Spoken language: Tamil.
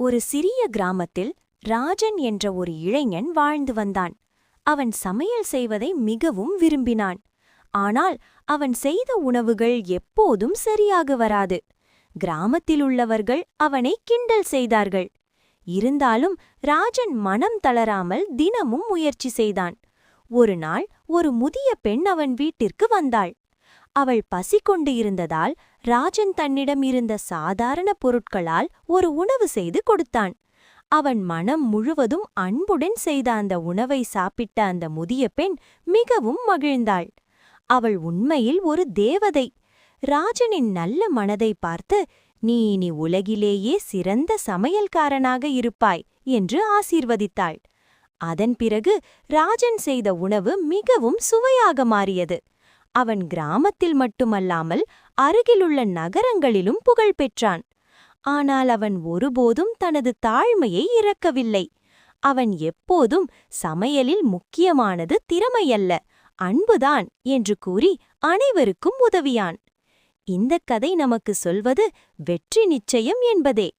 ஒரு சிறிய கிராமத்தில் ராஜன் என்ற ஒரு இளைஞன் வாழ்ந்து வந்தான். அவன் சமையல் செய்வதை மிகவும் விரும்பினான். ஆனால் அவன் செய்த உணவுகள் எப்போதும் சரியாக வராது. கிராமத்திலுள்ளவர்கள் அவனை கிண்டல் செய்தார்கள். இருந்தாலும் ராஜன் மனம் தளராமல் தினமும் முயற்சி செய்தான். ஒரு நாள் ஒரு முதிய பெண் அவன் வீட்டிற்கு வந்தாள். அவள் பசி கொண்டு இருந்ததால் ராஜன் தன்னிடம் இருந்த சாதாரண பொருட்களால் ஒரு உணவு செய்து கொடுத்தான். அவன் மனம் முழுவதும் அன்புடன் செய்த அந்த உணவை சாப்பிட்ட அந்த முதிய பெண் மிகவும் மகிழ்ந்தாள். அவள் உண்மையில் ஒரு தேவதை. ராஜனின் நல்ல மனதை பார்த்து, நீ இனி உலகிலேயே சிறந்த சமையல்காரனாக இருப்பாய் என்று ஆசீர்வதித்தாள். அதன் பிறகு ராஜன் செய்த உணவு மிகவும் சுவையாக மாறியது. அவன் கிராமத்தில் மட்டுமல்லாமல் அருகிலுள்ள நகரங்களிலும் புகழ் பெற்றான். ஆனால் அவன் ஒருபோதும் தனது தாழ்மையை இறக்கவில்லை. அவன் எப்போதும் சமையலில் முக்கியமானது திறமையல்ல, அன்புதான் என்று கூறி அனைவருக்கும் உதவியான். இந்தக் கதை நமக்கு சொல்வது வெற்றி நிச்சயம் என்பதே.